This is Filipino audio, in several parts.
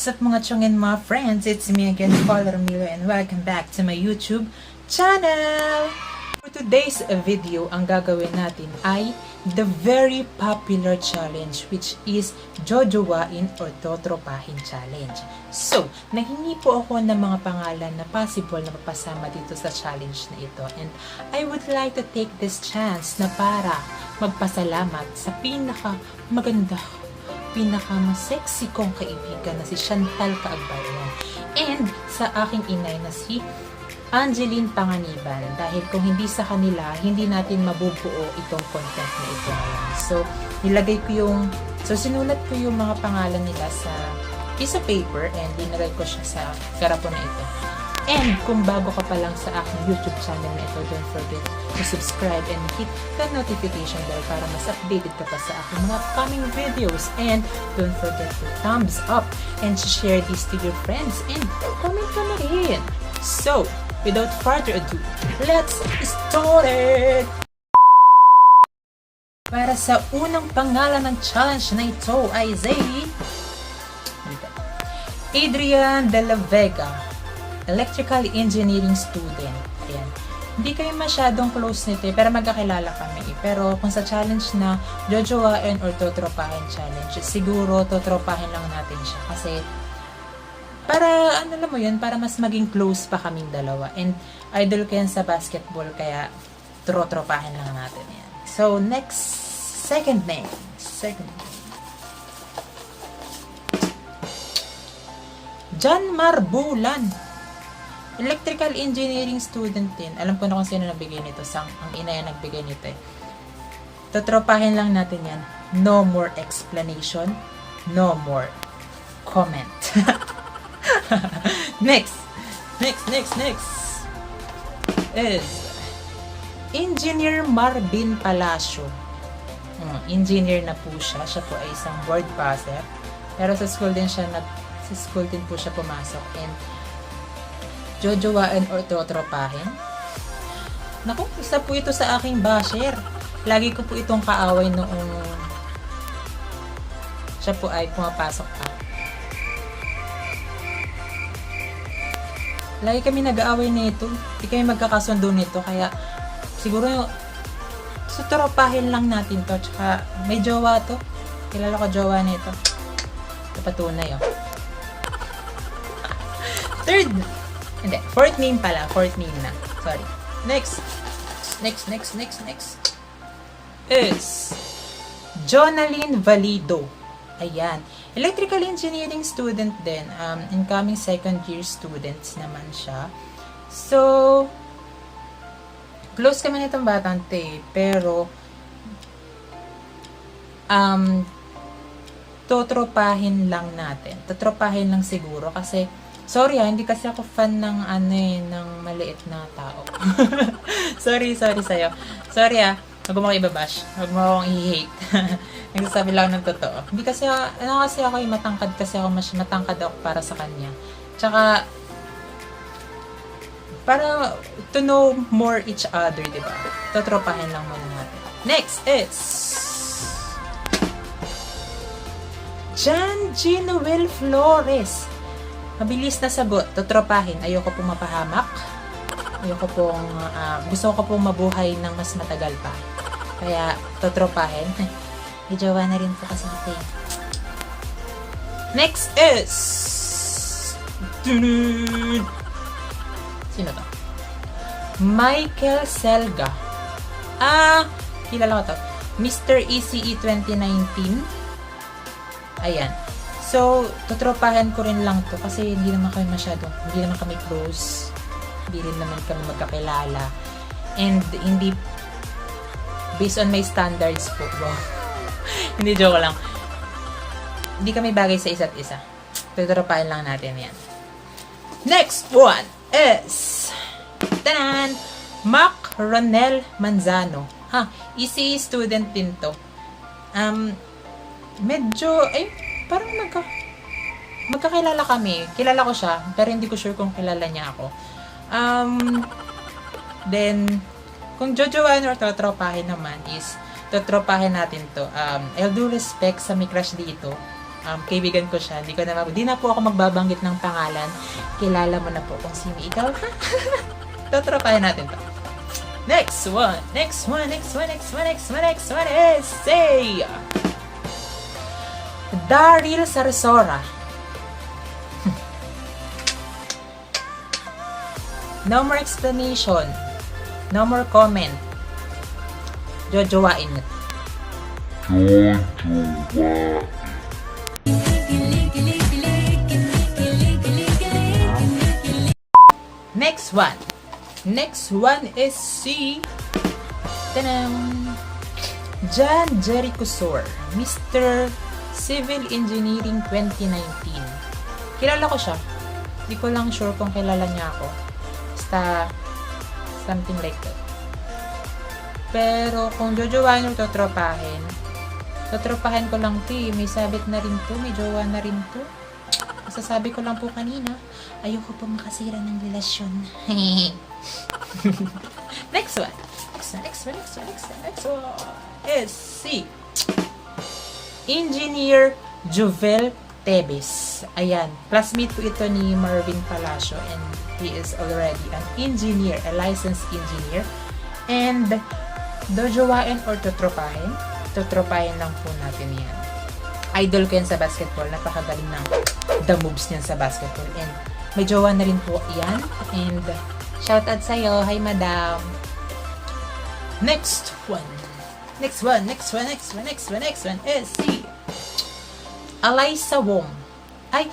What's up mga chong and mga friends? It's me again, Paul Ramilo, and welcome back to my YouTube channel! For today's video, ang gagawin natin ay the very popular challenge, which is Jojowain or Totropahin challenge. So, nahingi po ako ng mga pangalan na possible na mapasama dito sa challenge na ito, and I would like to take this chance na para magpasalamat sa pinaka-sexy kong kaibigan na si Chantal Caagbayan, and sa aking inay na si Angeline Panganiban, dahil kung hindi sa kanila, hindi natin mabubuo itong content na ito ngayon. So, sinulat ko yung mga pangalan nila sa piece of paper and dinagay ko siya sa karapon na ito. And kung bago ka pa lang sa aking YouTube channel na ito, don't forget to subscribe and hit the notification bell para mas updated ka pa sa aking mga upcoming videos. And don't forget to thumbs up and share this to your friends and comment ka na rin. So, without further ado, let's start it! Para sa unang pangalan ng challenge na ito ay Adrian De La Vega, electrical engineering student. Ayan. Hindi kayo masyadong close nito pero magkakilala kami. Pero kung sa challenge na Jojowain or Totropahin challenge, siguro totropahin lang natin siya. Kasi para, para mas maging close pa kaming dalawa. And idol ko yan sa basketball, kaya trotropahin lang natin yan. So, next, second name. John Marbulan, electrical engineering student din. Alam ko na kung sino nagbigay nito. Ang ina yan nagbigay nito eh. Totropahin lang natin yan. No more explanation. No more comment. Next is Engineer Marvin Palacio. Engineer na po siya. Siya po ay isang board passer. Pero sa school din po siya pumasok. And Jojowain or Totropahin. Naku, isa po ito sa aking basher. Lagi ko po itong kaaway noong siya po ay pumapasok pa. Lagi kami nag-aaway nito. Hindi kami magkakasundo nito. Kaya siguro Totropahin lang natin to. Tsaka may jowa to. Kilala ko jowa nito. Ito patunay oh. Fourth name pala. Fourth name na. Sorry. Next is Jonaline Valido. Ayan. Electrical engineering student din. Incoming second year students naman siya. So, close kami nitong batang pero totropahin lang natin. Totropahin lang siguro kasi sorry hindi kasi ako fan ng ng maliit na tao. sorry sa'yo. Sorry huwag mo akong ibabash. Huwag mo akong i-hate. Nagsasabi lang ng totoo. Hindi kasi, kasi ako matangkad kasi ako, mas matangkad ako para sa kanya. Tsaka, para to know more each other, diba? Totropahin lang muna natin. Next is Janji Noel Flores. Mabilis na sagot. Totropahin. Ayoko pong mapahamak. Ayoko pong, gusto ko pong mabuhay ng mas matagal pa. Kaya, totropahin. May jowa na rin po kasi ito eh. Next is sino to? Michael Selga. Kilala ko to. Mr. ECE 2019. Ayan. So, totropahan ko rin lang to kasi hindi naman kami close. Hindi rin naman kami magkakilala. And hindi based on my standards po. Hindi, joke lang. Hindi kami bagay sa isa't isa. Tuturupain lang natin yan. Next one is Mac Ronel Manzano. ECE student din to. Parang magkakilala kami. Kilala ko siya, pero hindi ko sure kung kilala niya ako. Then, kung Jojowain or Totropahin naman is totropahin natin to. I'll do respect sa may crush dito. Kaibigan ko siya. Di na po ako magbabanggit ng pangalan. Kilala mo na po kung sino ikaw. Totropahin natin to. Next one is say Daryl Sarsora. No more explanation. No more comment. Jojowain na. Next one is si John Jericho Sor, Mr. Civil Engineering 2019. Kilala ko siya. Di ko lang sure kung kilala niya ako. Basta something like that. Pero kung jojowain yung totropahin ko lang to eh. May sabit na rin to, may jowa na rin to. Masasabi ko lang po kanina, ayoko po makasira ng relasyon. Next one is si Engineer Jovel Tebes. Ayan, classmate po ito ni Marvin Palacio and he is already an engineer, a licensed engineer. And dojowain or totropahin lang po natin yan. Idol ko yan sa basketball. Napakagaling ng the moves niyan sa basketball. And may jowa na rin po yan. And shout out sa'yo. Hi, madam. Next one is si Alyssa Wong. Ay,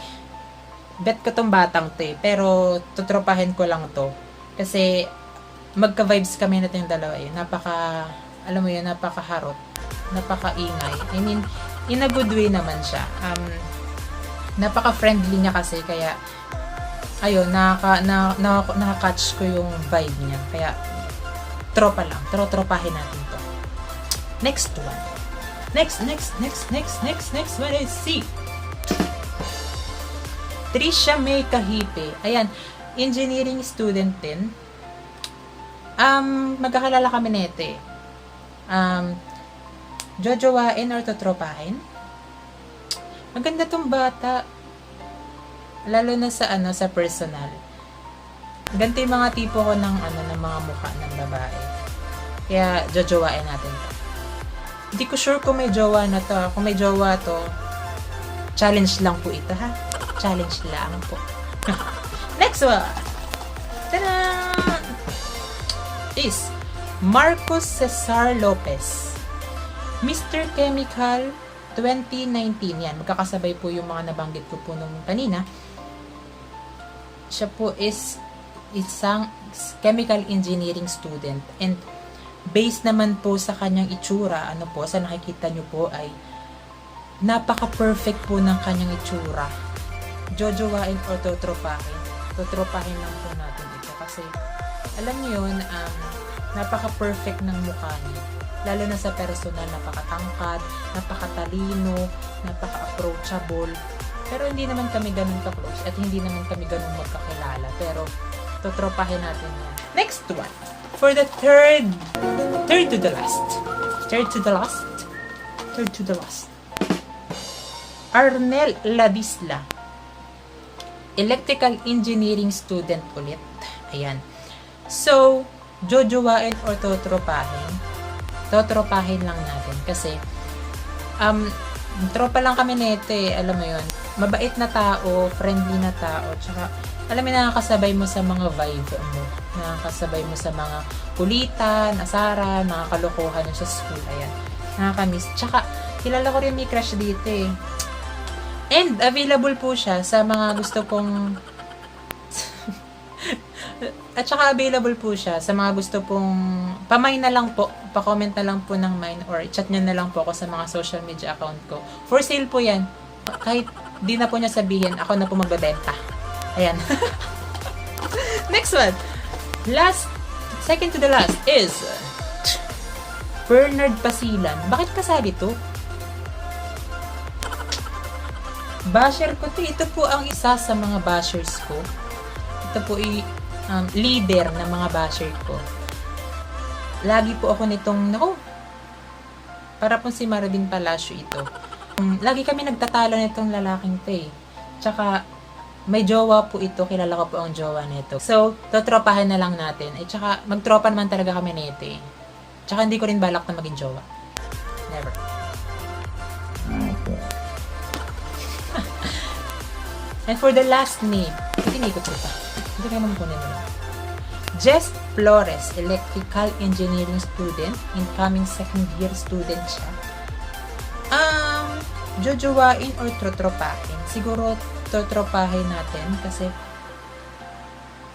bet ko tong batang to eh. Pero tutropahin ko lang to. Kasi magka-vibes kami natin yung dalawa eh. Alam mo yun, napaka-harot. Napaka-ingay. I mean, in a good way naman siya. Napaka-friendly niya kasi. Kaya, ayun, nakaka-catch ko yung vibe niya. Kaya, tropa lang. Tropahin natin to. Next one is si Trisha May Kahipe. Ayan, engineering student din. Magkakalala kami nito eh. Jojowain or totropahin? Maganda tong bata. Lalo na sa sa personal. Ganito yung mga tipo ko ng mga mukha ng babae. Kaya jojowain natin to. Hindi ko sure kung may jowa na to. Kung may jowa to, challenge lang po ito ha. Challenge lang po. Next one. Tada! Is Marcos Cesar Lopez, Mr. Chemical 2019. Yan, magkakasabay po yung mga nabanggit ko po nung kanina. Siya po is isang chemical engineering student and based naman po sa kanyang itsura, sa nakikita nyo po ay napaka-perfect po ng kanyang itsura. Jojowain o totropahin lang po natin ito kasi alam niyo yun, napaka-perfect ng mukha niya. Lalo na sa personal, napakatangkad, napakatalino, napaka-approachable. Pero hindi naman kami ganun ka-close at hindi naman kami ganun magkakilala. Pero, totropahin natin yan. Next one. For the third to the last. Arnel Ladisla. Electrical engineering student ulit. Ayan. So, jojowain or totropahin lang natin kasi tropa lang kami nito eh, alam mo yun, mabait na tao, friendly na tao, tsaka alam mo, nakakasabay mo sa mga vibe mo, nakakasabay mo sa mga kulitan, asaran, mga kalokohan sa school, ayan, nakakamiss. Tsaka kilala ko rin may crush dito eh, and available po siya sa mga gusto pong at saka available po siya sa mga gusto pong pamay na lang po, pa-comment na lang po ng mine or chat niya na lang po ako sa mga social media account ko. For sale po yan. Kahit di na po niya sabihin, ako na po magbebenta. Ayan. Next one. Second to the last is Bernard Pasilan. Bakit kasali to? Basher ko to. Ito po ang isa sa mga bashers ko. Ito po leader ng mga basher ko. Lagi po ako nitong, para po si Marvin Palacio ito. Lagi kami nagtatalo nitong lalaking to eh. Tsaka, may jowa po ito. Kilala ko po ang jowa nito. So, totropahin na lang natin. Eh, tsaka, magtropa naman talaga kami nito eh. Tsaka, hindi ko rin balak na maging jowa. Never. And for the last name, tinikot ko pa. Hindi kayo mamukunin nila. Jess Flores, electrical engineering student, incoming second year student siya. Jojowain or trotropahin? Siguro trotropahin natin kasi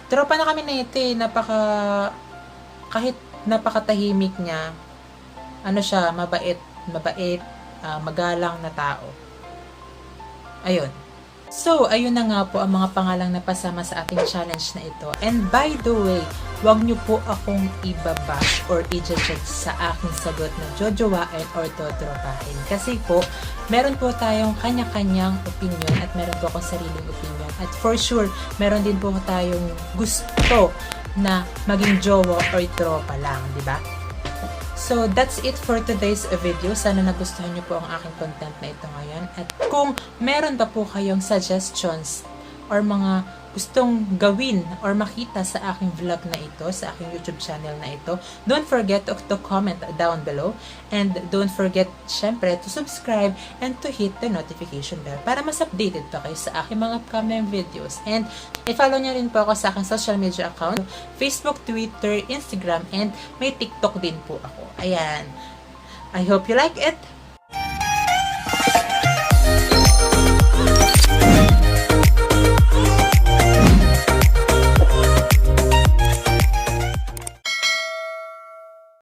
tropa na kami na ito eh. Kahit napakatahimik niya, ano siya, mabait, magalang na tao. Ayun. So, ayun na nga po ang mga pangalang napasama sa ating challenge na ito. And by the way, huwag nyo po akong ibabash or i-judge sa aking sagot na jojowain or totropahin. Kasi po, meron po tayong kanya-kanyang opinion at meron po akong sariling opinion. At for sure, meron din po tayong gusto na maging jowa or tropa lang, di ba? So, that's it for today's video. Sana nagustuhan nyo po ang aking content na ito ngayon. At kung meron pa po kayong suggestions or mga gustong gawin or makita sa aking vlog na ito, sa aking YouTube channel na ito, don't forget to comment down below. And don't forget, syempre, to subscribe and to hit the notification bell para mas updated pa kayo sa aking mga upcoming videos. And i-follow nyo rin po ako sa aking social media account, Facebook, Twitter, Instagram, and may TikTok din po ako. Ayan. I hope you like it.